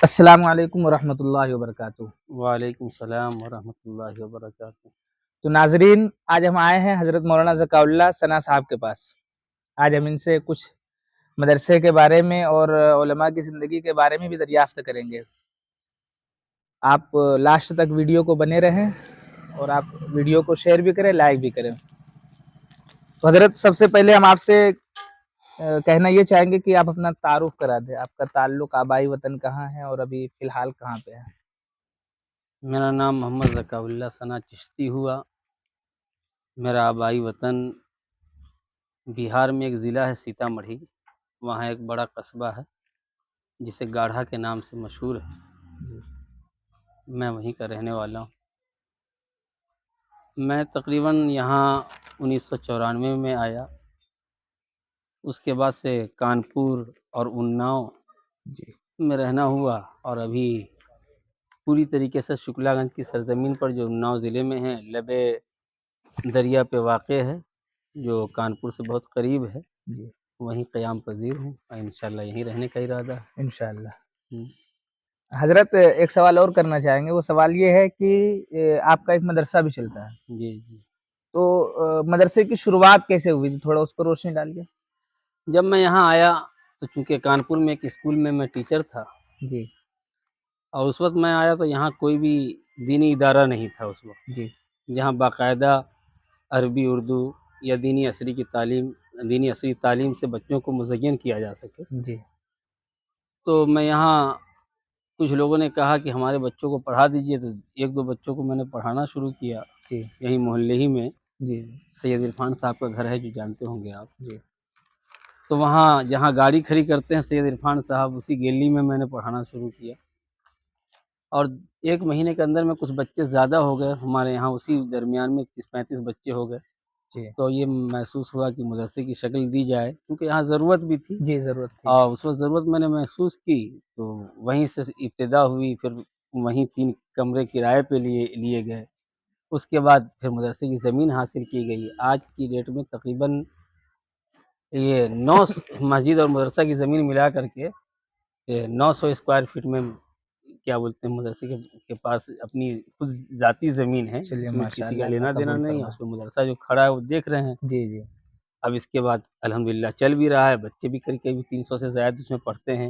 السلام علیکم ورحمۃ اللہ وبرکاتہ۔ وعلیکم السلام ورحمۃ اللہ وبرکاتہ۔ تو ناظرین، آج ہم آئے ہیں حضرت مولانا ذکاء اللہ ثنا صاحب کے پاس۔ آج ہم ان سے کچھ مدرسے کے بارے میں اور علماء کی زندگی کے بارے میں بھی دریافت کریں گے۔ آپ لاسٹ تک ویڈیو کو بنے رہیں اور آپ ویڈیو کو شیئر بھی کریں، لائک بھی کریں۔ تو حضرت، سب سے پہلے ہم آپ سے کہنا یہ چاہیں گے کہ آپ اپنا تعارف کرا دیں، آپ کا تعلق آبائی وطن کہاں ہے اور ابھی فی الحال کہاں پہ ہے؟ میرا نام محمد ذکاء اللہ ثنا چشتی ہوا۔ میرا آبائی وطن بہار میں ایک ضلع ہے سیتا مڑھی، وہاں ایک بڑا قصبہ ہے جسے گاڑھا کے نام سے مشہور ہے۔ میں وہیں کا رہنے والا ہوں۔ میں تقریباً یہاں 1994 میں آیا، اس کے بعد سے کانپور اور اناؤ میں رہنا ہوا، اور ابھی پوری طریقے سے شکلا گنج کی سرزمین پر جو اناؤ ضلع میں ہے، لبے دریا پہ واقع ہے، جو کانپور سے بہت قریب ہے، وہیں قیام پذیر ہوں اور انشاءاللہ یہیں رہنے کا ارادہ ہے انشاءاللہ۔ حضرت، ایک سوال اور کرنا چاہیں گے، وہ سوال یہ ہے کہ آپ کا ایک مدرسہ بھی چلتا ہے، جی۔ تو مدرسے کی شروعات کیسے ہوئی تھی؟ تھوڑا اس پر روشنی ڈالیے۔ جب میں یہاں آیا تو چونکہ کانپور میں ایک اسکول میں ٹیچر تھا، جی اور اس وقت میں آیا تو یہاں کوئی بھی دینی ادارہ نہیں تھا اس وقت، جی جہاں باقاعدہ عربی اردو یا دینی عصری تعلیم سے بچوں کو مزین کیا جا سکے۔ جی تو میں یہاں کچھ لوگوں نے کہا کہ ہمارے بچوں کو پڑھا دیجئے، تو ایک دو بچوں کو میں نے پڑھانا شروع کیا جی یہیں محلے ہی میں۔ جی سید عرفان صاحب کا گھر ہے، جو جانتے ہوں گے آپ۔ جی تو وہاں جہاں گاڑی کھڑی کرتے ہیں سید عرفان صاحب، اسی گیلری میں نے پڑھانا شروع کیا، اور ایک مہینے کے اندر میں کچھ بچے زیادہ ہو گئے ہمارے یہاں، اسی درمیان میں 30-35 بچے ہو گئے۔ جی تو یہ محسوس ہوا کہ مدرسے کی شکل دی جائے، کیونکہ یہاں ضرورت بھی تھی، جی ضرورت تھی۔ اور اس وقت ضرورت میں نے محسوس کی، تو وہیں سے ابتدا ہوئی۔ پھر وہیں 3 کمرے کرائے پہ لیے گئے، اس کے بعد پھر مدرسے کی زمین حاصل کی گئی۔ آج کی ڈیٹ میں تقریباً یہ 9 مسجد اور مدرسہ کی زمین ملا کر کے 900 اسکوائر فٹ میں کیا بولتے ہیں، مدرسے کے پاس اپنی خود ذاتی زمین ہے، جس میں کسی کا لینا دینا نہیں ہے۔ اس میں مدرسہ جو کھڑا ہے وہ دیکھ رہے ہیں۔ جی جی اب اس کے بعد الحمدللہ چل بھی رہا ہے، بچے بھی قریب 300 سے زائد اس میں پڑھتے ہیں،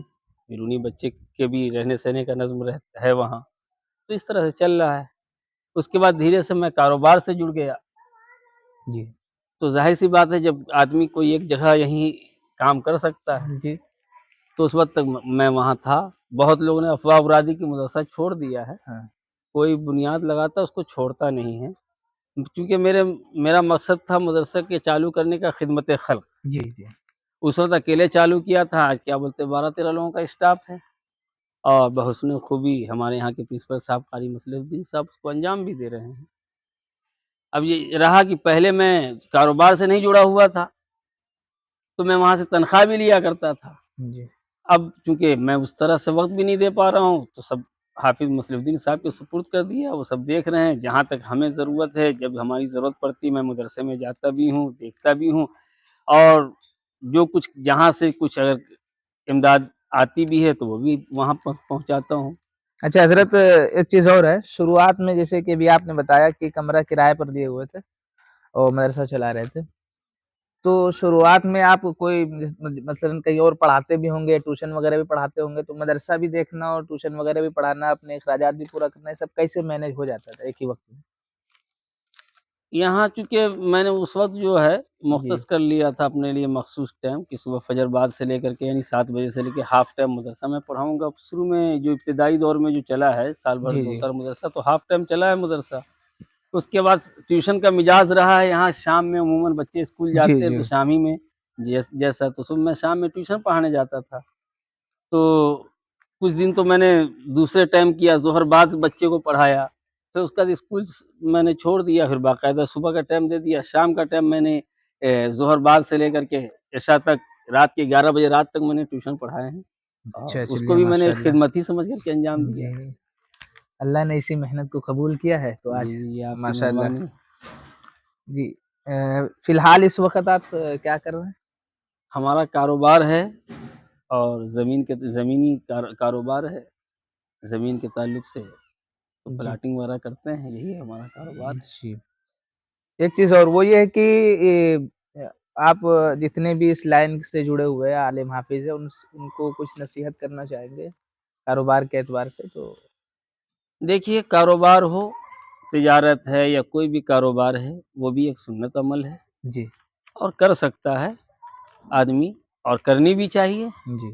بیرونی بچے کے بھی رہنے سہنے کا نظم ہے وہاں، تو اس طرح سے چل رہا ہے۔ اس کے بعد دھیرے سے میں کاروبار سے جڑ گیا۔ جی تو ظاہر سی بات ہے، جب آدمی کوئی ایک جگہ یہیں کام کر سکتا ہے، جی تو اس وقت تک میں وہاں تھا۔ بہت لوگوں نے افواہ ارادی کی مدرسہ چھوڑ دیا ہے، کوئی بنیاد لگاتا اس کو چھوڑتا نہیں ہے، چونکہ میرا مقصد تھا مدرسہ کے چالو کرنے کا خدمت خلق۔ جی جی اس وقت اکیلے چالو کیا تھا، آج کیا بولتے 12-13 لوگوں کا اسٹاف ہے، اور بحسن خوبی ہمارے یہاں کے پرنسپل صاحب قاری مصلح الدین صاحب اس کو انجام بھی دے رہے ہیں۔ اب یہ رہا کہ پہلے میں کاروبار سے نہیں جڑا ہوا تھا، تو میں وہاں سے تنخواہ بھی لیا کرتا تھا۔ جی اب چونکہ میں اس طرح سے وقت بھی نہیں دے پا رہا ہوں، تو سب حافظ مصلح الدین صاحب کے سپرد کر دیا، وہ سب دیکھ رہے ہیں۔ جہاں تک ہمیں ضرورت ہے، جب ہماری ضرورت پڑتی، میں مدرسے میں جاتا بھی ہوں، دیکھتا بھی ہوں، اور جو کچھ جہاں سے کچھ اگر امداد آتی بھی ہے تو وہ بھی وہاں پر پہنچاتا ہوں۔ اچھا حضرت، ایک چیز اور ہے، شروعات میں جیسے کہ ابھی آپ نے بتایا کہ کمرہ کرائے پر دیے ہوئے تھے اور مدرسہ چلا رہے تھے، تو شروعات میں آپ کوئی مثلا کہیں اور پڑھاتے بھی ہوں گے، ٹیوشن وغیرہ بھی پڑھاتے ہوں گے، تو مدرسہ بھی دیکھنا اور ٹیوشن وغیرہ بھی پڑھانا، اپنے اخراجات بھی پورا کرنا، یہ سب کیسے مینیج ہو جاتا تھا ایک ہی وقت میں؟ یہاں چونکہ میں نے اس وقت جو ہے جی مختص کر لیا تھا اپنے لیے مخصوص ٹائم، کہ صبح فجر بعد سے لے کر کے یعنی 7 بجے سے لے کے ہاف ٹائم مدرسہ میں پڑھاؤں گا۔ شروع میں جو ابتدائی دور میں جو چلا ہے، سال بھر جی 2 جی سال مدرسہ، تو ہاف ٹائم چلا ہے مدرسہ۔ اس کے بعد ٹیوشن کا مجاز رہا ہے، یہاں شام میں عموماً بچے اسکول جی جاتے ہیں، جی تو شام ہی میں جیسا، تو صبح میں شام میں ٹیوشن پڑھانے جاتا تھا۔ تو کچھ دن تو میں نے دوسرے ٹائم کیا، ظہر بعد بچے کو پڑھایا، پھر اس کا اسکول میں نے چھوڑ دیا، پھر باقاعدہ صبح کا ٹائم دے دیا۔ شام کا ٹائم میں نے ظہر بعد سے لے کر کے عشاء تک، رات کے 11 بجے رات تک میں نے ٹیوشن پڑھائے ہیں، اور اچھا، اس کو چلیے بھی میں نے ماشاء ایک اللہ۔ خدمت ہی سمجھ کر کے انجام دیا۔ جی، اللہ نے اسی محنت کو قبول کیا ہے، تو آج جی آپ کی ماشاء اللہ۔ مہربانی۔ جی فی الحال اس وقت آپ کیا کر رہے ہیں؟ ہمارا کاروبار ہے، اور زمینی کاروبار ہے، ज़मीन के ताल्लुक से, तो जी। प्लाटिंग वगैरह करते हैं, यही है हमारा कारोबार है। जी। एक चीज़ और वो ये है कि आप जितने भी इस लाइन से जुड़े हुए हैं, आलिम हाफ़िज़ हैं, उनको कुछ नसीहत करना चाहेंगे, कारोबार के एतबार से तो? देखिए, कारोबार हो, तिजारत है या कोई भी कारोबार है, वो भी एक सुन्नत अमल है जी, और कर सकता है आदमी, और करनी भी चाहिए, जी।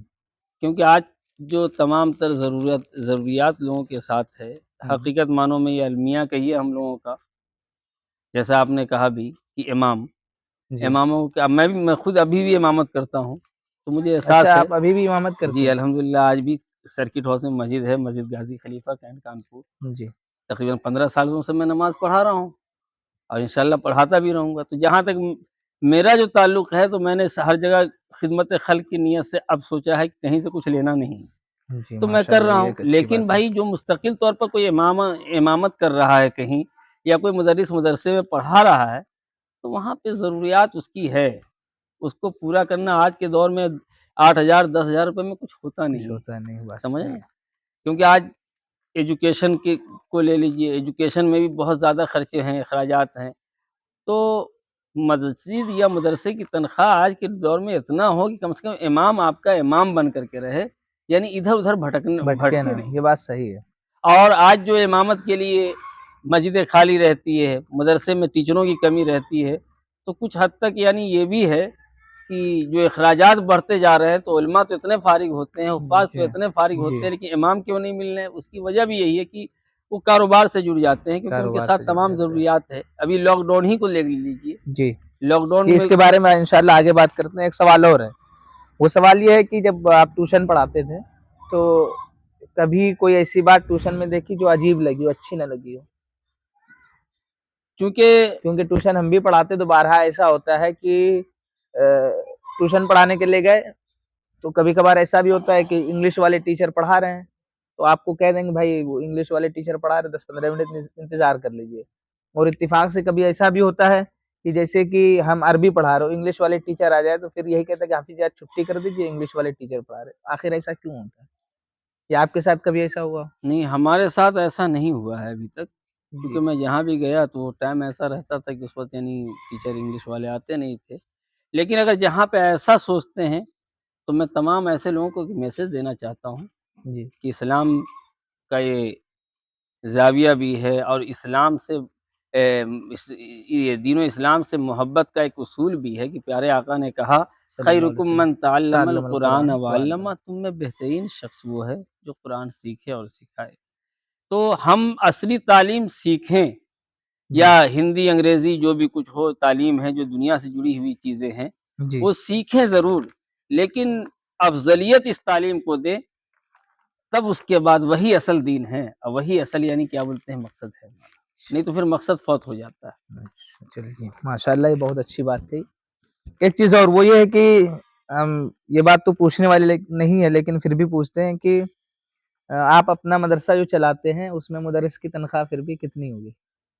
क्योंकि आज जो तमाम तर ज़रूरियात लोगों के साथ है, हुँ, हकीकत मानों में ये अलमिया कहिए हम लोगों का, जैसा आपने कहा भी कि जी। इमामों का मैं खुद अभी भी इमामत करता हूँ, तो मुझे अच्छा, एहसास है। आप अभी भी इमामत जी, करते हैं? अल्हम्दुलिल्लाह आज भी सर्किट हाउस में मस्जिद है, मस्जिद गाज़ी खलीफा कैंट कानपुर। जी, तकरीबन 15 सालों से मैं नमाज़ पढ़ा रहा हूँ और इंशाअल्लाह पढ़ाता भी रहूँगा। तो जहाँ तक मेरा जो ताल्लुक़ है, तो मैंने हर जगह खिदमत खल्क़ की नीयत से अब सोचा है कि कहीं से कुछ लेना नहीं है, जी, तो मैं कर माशाअल्लाह रहा ये हूँ। एक अच्छी लेकिन बात है। भाई जो मुस्तकिल तौर पर कोई इमामत कर रहा है कहीं, या कोई मुदर्रिस मदरसे में पढ़ा रहा है, तो वहाँ पे ज़रूरियात उसकी है। उसको पूरा करना आज के दौर में 8,000 10,000 रुपए में कुछ होता कुछ नहीं है, होता नहीं, बात समझ रहे सही हैं? है। क्योंकि आज एजुकेशन के को ले लीजिए, एजुकेशन में भी बहुत ज़्यादा खर्चे हैं, अखराजात हैं। तो मस्जिद या मदरसे की तनख्वाह आज के दौर में इतना हो कि कम से कम इमाम आपका इमाम बन कर के रहे, यानी इधर-उधर भटके भटके ना, नहीं। ये बात सही है। और आज जो इमामत के लिए मस्जिदें खाली रहती है, मदरसे में टीचरों की कमी रहती है, तो कुछ हद तक यानी ये भी है कि जो अखराजात बढ़ते जा रहे हैं, तो उलमा तो इतने फ़ारिग होते हैं, हुफ़्फ़ाज़ तो जी, इतने फ़ारिग जी, होते हैं, लेकिन इमाम क्यों नहीं मिल रहे हैं? उसकी वजह भी यही है कि वो कारोबार से जुड़ जाते हैं, क्योंकि उनके कारोबार साथ से जुड़ तमाम जाते हैं। ज़रूरियात है। अभी लॉकडाउन ही को ले लीजिए, जी, लॉकडाउन ये में। इसके बारे में इंशाअल्लाह आगे बात करते हैं। एक सवाल और है, वो सवाल ये है कि जब आप ट्यूशन पढ़ाते थे, तो कभी कोई ऐसी बात ट्यूशन में देखी जो अजीब लगी हो, अच्छी ना लगी हो? चूँकि क्योंकि ट्यूशन हम भी पढ़ाते तो बारहा ऐसा होता है कि ट्यूशन पढ़ाने के लिए गए, तो कभी-कभार ऐसा भी होता है कि इंग्लिश वाले टीचर पढ़ा रहे हैं, तो आपको कह देंगे भाई वो इंग्लिश वाले टीचर पढ़ा रहे हैं 10-15 मिनट इंतज़ार कर लीजिए। और इत्तेफ़ाक से कभी ऐसा भी होता है कि जैसे कि हम अरबी पढ़ा रहे हो, इंग्लिश वाले टीचर आ जाए तो फिर यही कहते हैं कि हाफ़िज़ आज छुट्टी कर दीजिए, इंग्लिश वाले टीचर पढ़ा रहे हैं। आखिर ऐसा क्यों होता है? या आपके साथ कभी ऐसा हुआ? नहीं, हमारे साथ ऐसा नहीं हुआ है अभी तक, क्योंकि जी, मैं जहाँ भी गया तो वो टाइम ऐसा रहता था कि उस वक़्त यानी टीचर इंग्लिश वाले आते नहीं थे। लेकिन अगर जहाँ पे ऐसा सोचते हैं, तो मैं तमाम ऐसे लोगों को एक मैसेज देना चाहता हूँ जी, कि इस्लाम का ये ज़ाविया भी है, और इस्लाम से ये दीन इस्लाम से मोहब्बत का एक उसूल भी है कि प्यारे आका ने कहा, सल्लल्लाहु अलैहि खैरुकुम वसल्लम। मन तअल्लमल तअल्लमल कुरान कुरान व व अल्लमह। अल्लमा, तुम में बेहतरीन शख्स वो है जो कुरान सीखे और सिखाए। तो हम असली तालीम सीखें, या जी, हिंदी, अंग्रेज़ी जो भी कुछ हो तालीम है, जो दुनिया से जुड़ी हुई चीज़ें हैं, जी। वो सीखें ज़रूर, लेकिन अफ़ज़लियत इस तालीम को दें, तब उसके बाद वही असल दीन है, और वही असल यानी क्या बोलते हैं मकसद है हमारा, नहीं तो फिर मकसद फ़ौत हो जाता है। अच्छा, चलिए माशाअल्लाह ये बहुत अच्छी बात कही। एक चीज़ और वो ये है कि ये बात तो पूछने वाली नहीं है लेकिन फिर भी पूछते हैं कि आप अपना मदरसा जो चलाते हैं उसमें मुदर्रिस की तनख्वाह फिर भी कितनी होगी?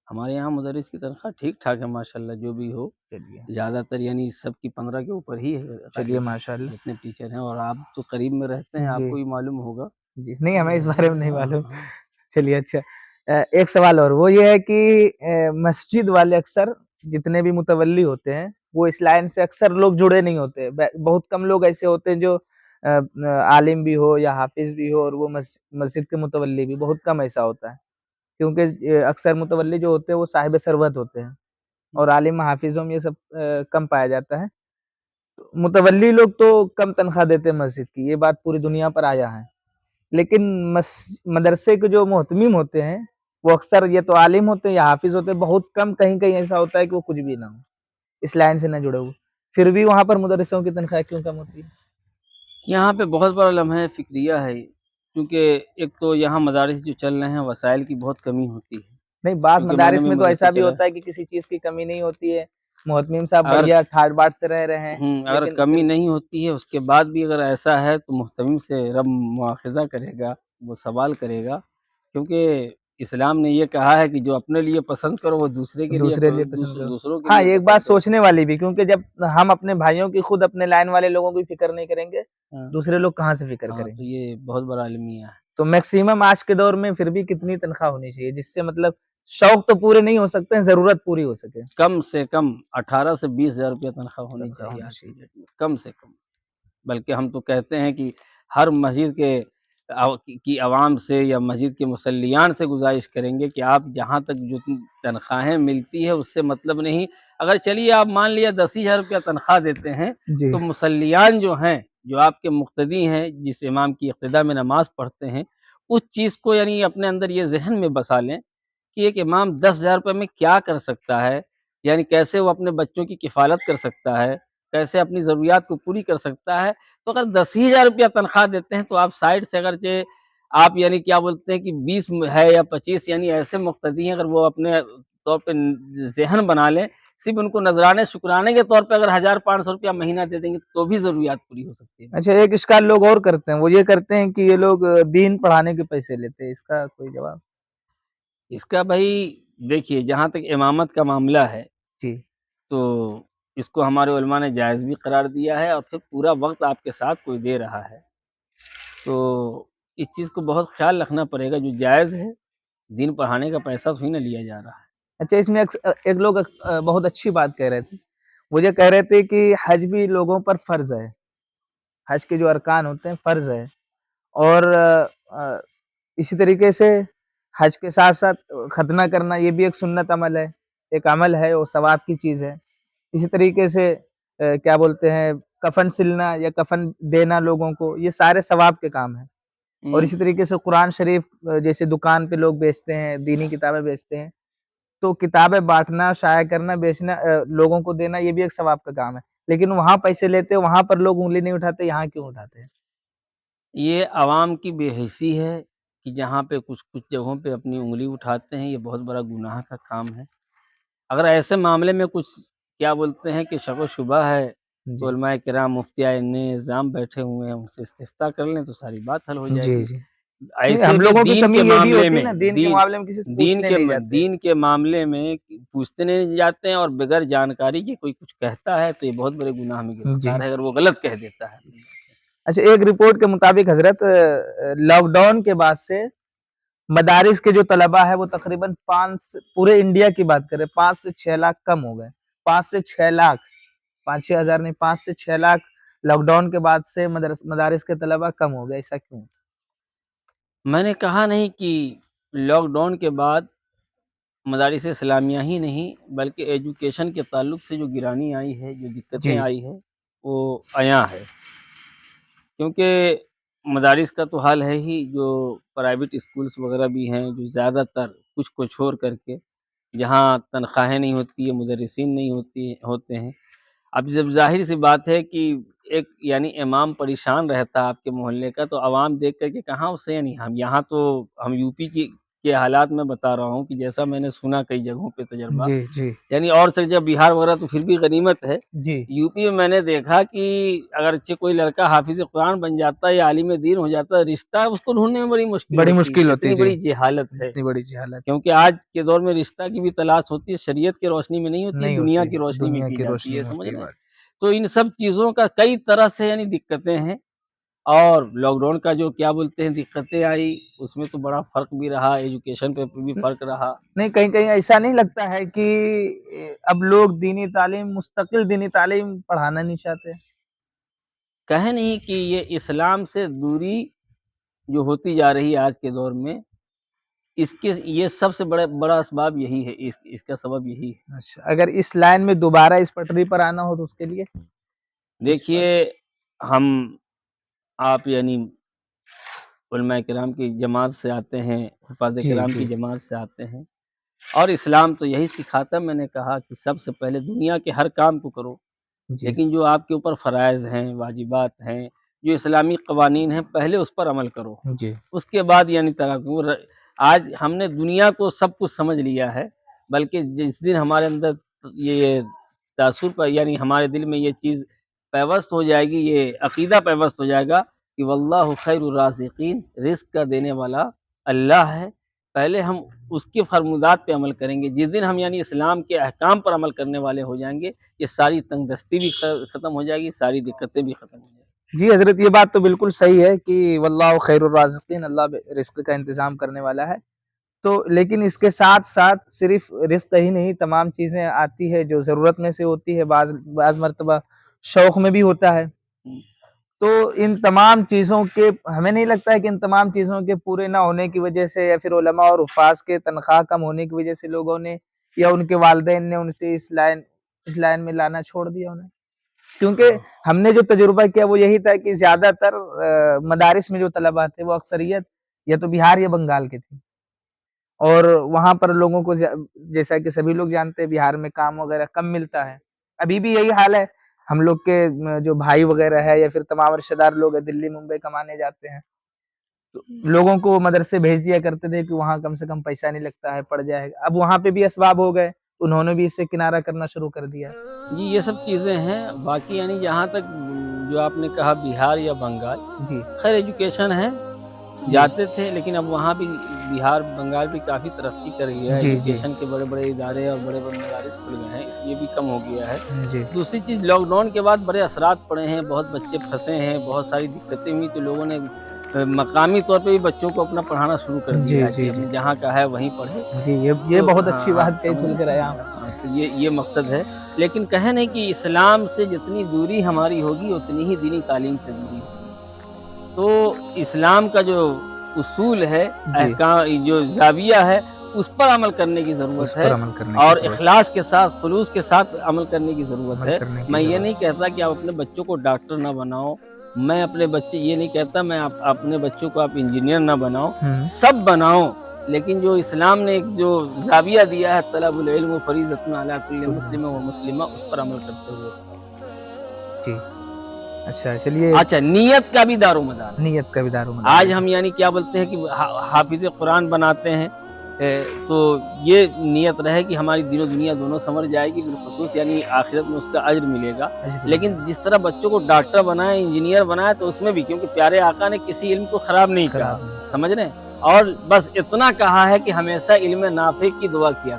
हमारे यहाँ मुदर्रिस की तनख्वाह ठीक-ठाक है माशाअल्लाह, जो भी हो, चलिए, ज़्यादातर यानी सबकी 15 के ऊपर ही है चलिए गालिबन, माशाअल्लाह। जितने टीचर हैं, और आप तो करीब में रहते हैं, जी, आपको भी मालूम होगा। जी। नहीं हमें इस बारे में नहीं हाँ, मालूम। हाँ। चलिए अच्छा। एक सवाल और वो ये है कि मस्जिद वाले अक्सर जितने भी मुतवल्ली होते हैं, वो इस लाइन से अक्सर लोग जुड़े नहीं होते। बहुत कम लोग ऐसे होते हैं जो आलिम भी हो या हाफ़िज़ भी हो और वो मस्जिद के मुतवल्ली भी, बहुत कम ऐसा होता है। क्योंकि अक्सर मुतवल्ली जो होते हैं वो साहिब सरवत होते हैं और आलिम हाफ़िज़ों में ये सब कम पाया जाता है। तो मुतवल्ली लोग तो कम तनख्वाह देते हैं मस्जिद की, ये बात पूरी दुनिया पर आया है। लेकिन मदरसे के जो मोहतमिम होते हैं, वो अक्सर या तो आलिम होते हैं या हाफ़िज़ होते हैं, बहुत कम कहीं-कहीं ऐसा होता है कि वो कुछ भी ना हो, इस लाइन से ना जुड़े हो। फिर भी वहाँ पर मुदर्रिसों की तनख्वाह क्यों कम होती है? यहाँ पे बहुत बड़ा लम्हा फ़िक्रिया है, क्योंकि एक तो यहाँ मदारिस जो चल रहे हैं, वसाइल की बहुत कमी होती है, नहीं, बाज़ क्योंकि मैंने मदारिस भी में तो मदरसे ऐसा भी चलाए। होता है कि किसी चीज़ की कमी नहीं होती है, मोहतमिम साहब अगर बढ़िया ठाट-बाट से रह रहे हैं, अगर लेकिन कमी फिर नहीं होती है, उसके बाद भी अगर ऐसा है, तो मुहतमिम से रब मुआख़ज़ा करेगा, वो सवाल करेगा, क्योंकि इस्लाम ने ये कहा है कि जो अपने लिए पसंद करो, वो दूसरे के लिए दूसरे लिए पसंद करो। दूसरों के हाँ, लिए ये एक बात पसंद करो। सोचने वाली भी क्योंकि जब हम अपने भाइयों की खुद अपने लाइन वाले लोगों की फ़िक्र नहीं करेंगे, हाँ, दूसरे लोग कहाँ से फ़िक्र हाँ, तो करेंगे? ये बहुत बड़ा अलमिया है। तो मैक्सिमम आज के दौर में फिर भी कितनी तनख्वाह होनी चाहिए जिससे मतलब शौक तो पूरे नहीं हो सकते हैं, जरूरत पूरी हो सके? कम से कम 18 से 20,000 रुपया तनख्वाह होनी तनख्वाह चाहिए होनी आज की चाहिए। डेट में, कम से कम। बल्कि हम तो कहते हैं कि हर मस्जिद के की आवाम से या मस्जिद के मुसल्लियान से गुजारिश करेंगे कि आप जहाँ तक जो तनख्वाहें मिलती है उससे मतलब नहीं, अगर चलिए आप मान लिया 10,000 रुपया तनख्वाह देते हैं, जी तो मुसल्लियान जो हैं, जो आपके मुक्तदी हैं, जिस इमाम की इक़्तिदा में नमाज़ पढ़ते हैं, उस चीज़ को यानी अपने अंदर ये ज़हन में बसा लें कि एक इमाम 10,000 रुपये में क्या कर सकता है, यानी कैसे वो अपने बच्चों की किफ़ालत कर सकता है, कैसे अपनी ज़रूरियात को पूरी कर सकता है। तो अगर 10,000 रुपया तनख्वाह देते हैं, तो आप साइड से अगरचे आप यानी क्या बोलते हैं कि 20 है या 25 यानी ऐसे मुक़्तदी हैं, अगर वो अपने तौर पे ज़हन बना लें, सिर्फ़ उनको नज़राने शुक्राने के तौर पे अगर 1,000-500 रुपया महीना दे देंगे, तो भी ज़रूरियात पूरी हो सकती है। अच्छा, एक इश्काल लोग और करते हैं, वो ये करते हैं कि ये लोग दीन पढ़ाने के पैसे लेते हैं, इसका कोई जवाब? इसका भई देखिए, जहाँ तक इमामत का मामला है, जी, तो इसको हमारे उलमा ने जायज़ भी करार दिया है और फिर पूरा वक़्त आपके साथ कोई दे रहा है, तो इस चीज़ को बहुत ख़्याल रखना पड़ेगा, जो जायज़ है, दीन पढ़ाने का पैसा थोड़ी ना लिया जा रहा है। अच्छा इसमें एक लोग बहुत अच्छी बात कह रहे थे। वो ये कह रहे थे कि हज भी लोगों पर फ़र्ज़ है, हज के जो अरकान होते हैं फ़र्ज़ है और इसी तरीके से हज के साथ-साथ खतना करना ये भी एक सुन्नत अमल है, एक अमल है और सवाब की चीज़ है। इसी तरीके से क्या बोलते हैं कफ़न सिलना या कफ़न देना लोगों को, ये सारे सवाब के काम हैं। और हुँ, इसी तरीके से कुरान शरीफ जैसे दुकान पे लोग बेचते हैं, दीनी किताबें बेचते हैं, तो किताबें बाँटना, शाया करना, बेचना लोगों को देना ये भी एक सवाब का काम है। लेकिन वहाँ पैसे लेते हो, वहाँ पर लोग उँगली नहीं उठाते, यहाँ क्यों उठाते हैं? ये आवाम की बेहिसी है कि जहाँ पे कुछ-कुछ जगहों पे अपनी उँगली उठाते हैं, ये बहुत बड़ा गुनाह का काम है। अगर ऐसे मामले में कुछ क्या बोलते हैं कि शक व शुबा है, तो जी। उलमाए किराम, मुफ्तियाए निज़ाम बैठे हुए हैं, उनसे इस्तिफ्ता कर लें तो सारी बात हल हो जी, जाएगी। जी। नहीं, ऐसे हम भी लोगों की दीन कमी के ये भी मामले होती है में ना, दीन के मामले में किसी से पूछने नहीं जाते। दीन के मामले में पूछते नहीं जाते हैं और बगैर जानकारी के कोई कुछ कहता है, तो ये बहुत बड़े गुनाह में गिरफ्तार जी। है, अगर वो गलत कह देता है। अच्छा एक रिपोर्ट के मुताबिक हज़रत लॉकडाउन के बाद से मदारिस के जो तलबा है वो तकरीबन 5 से पूरे इंडिया की बात करें 5 से 6 लाख कम हो गए। 5 से 6 लाख, 5-6 हज़ार नहीं 5 से 6 लाख लॉकडाउन के बाद से मदारिस के तलबा कम हो गए, ऐसा क्यों? मैंने कहा नहीं कि लॉकडाउन के बाद मदारिस इस्लामिया ही नहीं, बल्कि एजुकेशन के ताल्लुक से जो गिरानी आई है, जो दिक्कतें जी, आई है, वो अयां है। क्योंकि मदारिस का तो हाल है ही, जो प्राइवेट स्कूल्स वगैरह भी हैं, जो ज़्यादातर कुछ को छोड़ कर के, जहाँ तनख्वाहें नहीं होती है, मुदर्रिसीन नहीं होते हैं। अब जब ज़ाहिर-सी बात है कि एक यानी इमाम परेशान रहता है आपके मोहल्ले का, तो अवाम देख कर के कहाँ उसे यानी हम यहाँ तो हम यूपी के हालात में बता रहा हूँ कि जैसा मैंने सुना कई जगहों पे तजर्बा, जी, जी, यानी और सब जगह बिहार वगैरह तो फिर भी गनीमत है। जी। यूपी में मैंने देखा कि अगरचे कोई लड़का हाफ़िज़ कुरान बन जाता है या आलिम दीन हो जाता है, रिश्ता उसको ढूँढने में बड़ी मुश्किल बड़ी होती है, मुश्किल होती है, इतनी जी। बड़ी जेहालत है। इतनी बड़ी जहालत क्योंकि आज के दौर में रिश्ता की भी तलाश होती है, शरीयत की रोशनी में नहीं होती है, नहीं दुनिया होती की है, रोशनी में दुनिया की की जाती रोशनी है, में समझ होती है रहे हैं? बात। तो इन सब चीज़ों का कई तरह से यानी दिक्कतें हैं और लॉकडाउन का जो क्या बोलते हैं दिक्कतें आई, उसमें तो बड़ा फ़र्क भी रहा, एजुकेशन पे भी न फ़र्क रहा। नहीं, कहीं-कहीं ऐसा नहीं लगता है कि अब लोग दीनी तालीम मुस्तकिल दीनी तालीम पढ़ाना नहीं चाहते? कहे नहीं कि ये इस्लाम से दूरी जो होती जा रही है आज के दौर में, इसके ये सबसे बड़ा असबाब यही है, इसका सबब यही है। अच्छा, अगर इस लाइन में दोबारा इस पटरी पर आना हो तो उसके लिए? इस पर? देखिए, हम आप यानी उलमाए किराम की जमात से आते हैं, हुफ़ाज़ जी, किराम की जी, जमात से आते हैं और इस्लाम तो यही सिखाता है, मैंने कहा कि सबसे पहले दुनिया के हर काम को करो, जी, लेकिन जो आपके ऊपर फ़राइज़ हैं, वाजिबात हैं, जो इस्लामी क़वानीन हैं, पहले उस पर अमल करो। जी, उसके बाद यानी तरक्की र आज हमने दुनिया को सब कुछ समझ लिया है, बल्कि जिस दिन हमारे अंदर ये तासुर पर यानी हमारे दिल में ये चीज़ पैवस्त हो जाएगी, ये अक़ीदा पैवस्त हो जाएगा कि वल्लाहु खैरुर राज़िक़ीन, रिज़्क़ का देने वाला अल्लाह है। पहले हम उसके फ़रमानात पे अमल करेंगे। जिस दिन हम यानी इस्लाम के अहकाम पर अमल करने वाले हो जाएँगे, ये सारी तंगदस्ती भी ख़त्म हो जाएगी, सारी दिक्कतें भी ख़त्म हो जाएँगी। جی حضرت، یہ بات تو بالکل صحیح ہے کہ واللہ خیر الرازقین، اللہ رزق کا انتظام کرنے والا ہے. تو لیکن اس کے ساتھ ساتھ صرف رزق ہی نہیں، تمام چیزیں آتی ہے جو ضرورت میں سے ہوتی ہے، بعض مرتبہ شوق میں بھی ہوتا ہے. تو ان تمام چیزوں کے ہمیں نہیں لگتا ہے کہ ان تمام چیزوں کے پورے نہ ہونے کی وجہ سے، یا پھر علماء اور حفاظ کے تنخواہ کم ہونے کی وجہ سے لوگوں نے یا ان کے والدین نے ان سے اس لائن میں لانا چھوڑ دیا انہیں. کیونکہ ہم نے جو تجربہ کیا وہ یہی تھا کہ زیادہ تر مدارس میں جو طلباء تھے وہ اکثریت یا تو بہار یا بنگال کے تھے، اور وہاں پر لوگوں کو جیسا کہ سبھی لوگ جانتے ہیں بہار میں کام وغیرہ کم ملتا ہے. ابھی بھی یہی حال ہے. ہم لوگ کے جو بھائی وغیرہ ہے یا پھر تمام رشتہ دار لوگ ہیں دلی ممبئی کمانے جاتے ہیں، تو لوگوں کو مدرسے بھیج دیا کرتے تھے کہ وہاں کم سے کم پیسہ نہیں لگتا ہے، پڑ جائے گا. اب وہاں پہ بھی اسباب ہو گئے، انہوں نے بھی اس سے کنارہ کرنا شروع کر دیا. جی یہ سب چیزیں ہیں. باقی یعنی جہاں تک جو آپ نے کہا بہار یا بنگال، جی خیر ایجوکیشن ہے، جاتے تھے، لیکن اب وہاں بھی بہار بنگال بھی کافی ترقی کر گیا ہے. جی ایجوکیشن کے بڑے بڑے ادارے اور بڑے بڑے مدارس کھل گئے ہیں، اس لیے بھی کم ہو گیا ہے. جی دوسری چیز، لاک ڈاؤن کے بعد بڑے اثرات پڑے ہیں، بہت بچے پھنسے ہیں، بہت ساری دقتیں ہوئی، تو لوگوں نے مقامی طور پہ بھی بچوں کو اپنا پڑھانا شروع کر جی دیا جی کہ جی جہاں کا ہے وہیں پڑھے. جی یہ تو بہت اچھی بات کہی کھل کر آیا. تو یہ مقصد ہے. لیکن کہیں نہیں کہ اسلام سے جتنی دوری ہماری ہوگی اتنی ہی دینی تعلیم سے دوری ہوگی. تو اسلام کا جو اصول ہے، احکام، جو زاویہ ہے، اس پر عمل کرنے کی ضرورت ہے، اور اخلاص کے ساتھ، خلوص کے ساتھ عمل کرنے کی ضرورت ہے. میں یہ نہیں کہتا کہ آپ اپنے بچوں کو ڈاکٹر نہ بناؤ، میں اپنے بچے یہ نہیں کہتا میں اپنے بچوں کو آپ انجینئر نہ بناؤ، سب بناؤ. لیکن جو اسلام نے ایک جو زاویہ دیا ہے، طلب العلم فریضۃ علی کل مسلم و مسلمہ، اس پر عمل کرتے ہوئے. جی اچھا چلیے. اچھا، نیت کا بھی دار و مدار ہے. نیت کا بھی دار و مدار. آج ہم یعنی کیا بولتے ہیں کہ حافظ قرآن بناتے ہیں، تو یہ نیت رہے کہ ہماری دین و دنیا دونوں سنور جائے گی، بالخصوص یعنی آخرت میں اس کا اجر ملے گا. لیکن جس طرح بچوں کو ڈاکٹر بنائے، انجینئر بنائے، تو اس میں بھی کیونکہ پیارے آقا نے کسی علم کو خراب نہیں کہا، سمجھ رہے ہیں، اور بس اتنا کہا ہے کہ ہمیشہ علم نافع کی دعا کیا،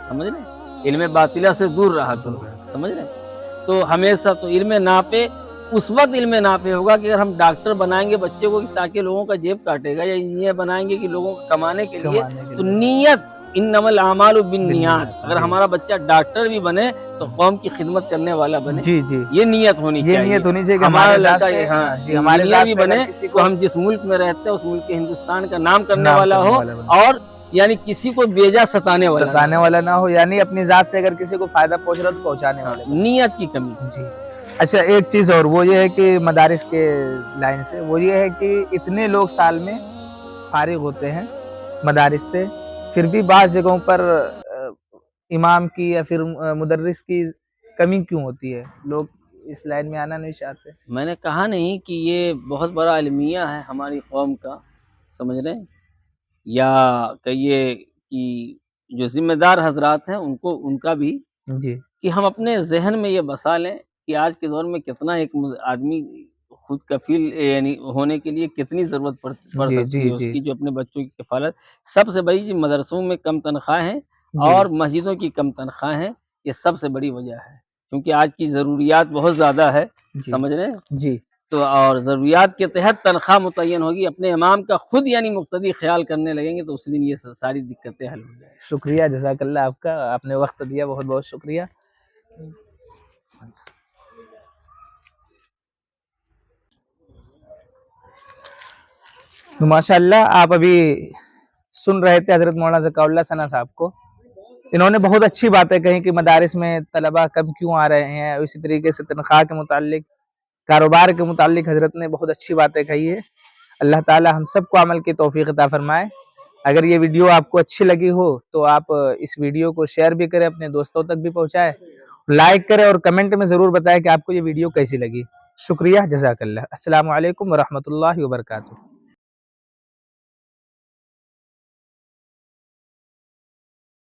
سمجھ رہے ہیں، علم باطلہ سے دور رہا کرو، سمجھ رہے ہیں. تو ہمیشہ تو علم نافع اس وقت علم نافع ہوگا کہ اگر ہم ڈاکٹر بنائیں گے بچوں کو تاکہ لوگوں کا جیب کاٹے گا، یا انجینئر بنائیں گے کہ لوگوں کو کمانے کے لیے، تو نیت، انما الاعمال بالنیات. اگر ہمارا بچہ ڈاکٹر بھی بنے تو قوم کی خدمت کرنے والا بنے، یہ نیت ہونی چاہیے. ہمارا لڑکا انجینئر بھی بنے تو ہم جس ملک میں رہتے ہیں اس ملک کے ہندوستان کا نام کرنے والا ہو، اور یعنی کسی کو بیجا ستانے والا نہ ہو، یعنی اپنی ذات سے اگر کسی کو فائدہ پہنچ رہا تو پہنچانے والا. نیت کی کمی. جی اچھا، ایک چیز اور وہ یہ ہے کہ مدارس کے لائن سے وہ یہ ہے کہ اتنے لوگ سال میں فارغ ہوتے ہیں مدارس سے، پھر بھی بعض جگہوں پر امام کی یا پھر مدرس کی کمی کیوں ہوتی ہے؟ لوگ اس لائن میں آنا نہیں چاہتے. میں نے کہا نہیں کہ یہ بہت بڑا المیہ ہے ہماری قوم کا، سمجھ رہے ہیں، یا کہیے کہ جو ذمہ دار حضرات ہیں ان کا بھی، جی کہ ہم اپنے ذہن میں یہ بسا لیں کہ آج کے دور میں کتنا ایک آدمی خود کفیل یعنی ہونے کے لیے کتنی ضرورت پڑ سکتی ہے اس کی، جو اپنے بچوں کی کفالت. سب سے بڑی مدرسوں میں کم تنخواہ ہیں اور مسجدوں کی کم تنخواہ ہیں، یہ سب سے بڑی وجہ ہے، کیونکہ آج کی ضروریات بہت زیادہ ہے، سمجھ رہے ہیں. جی تو اور ضروریات کے تحت تنخواہ متعین ہوگی، اپنے امام کا خود یعنی مقتدی خیال کرنے لگیں گے تو اسی دن یہ ساری دقتیں حل ہو جائیں. شکریہ، جزاک اللہ آپ کا، آپ نے وقت دیا، بہت بہت شکریہ. تو ماشاء اللہ آپ ابھی سن رہے تھے حضرت مولانا ذکاء اللہ ثنا صاحب کو. انہوں نے بہت اچھی باتیں کہیں کہ مدارس میں طلباء کم کیوں آ رہے ہیں، اسی طریقے سے تنخواہ کے متعلق، کاروبار کے متعلق حضرت نے بہت اچھی باتیں کہی ہے. اللہ تعالی ہم سب کو عمل کی توفیق عطا فرمائے. اگر یہ ویڈیو آپ کو اچھی لگی ہو تو آپ اس ویڈیو کو شیئر بھی کریں، اپنے دوستوں تک بھی پہنچائیں، لائک کریں اور کمنٹ میں ضرور بتائیں کہ آپ کو یہ ویڈیو کیسی لگی. شکریہ، جزاک اللہ. السلام علیکم ورحمۃ اللہ وبرکاتہ.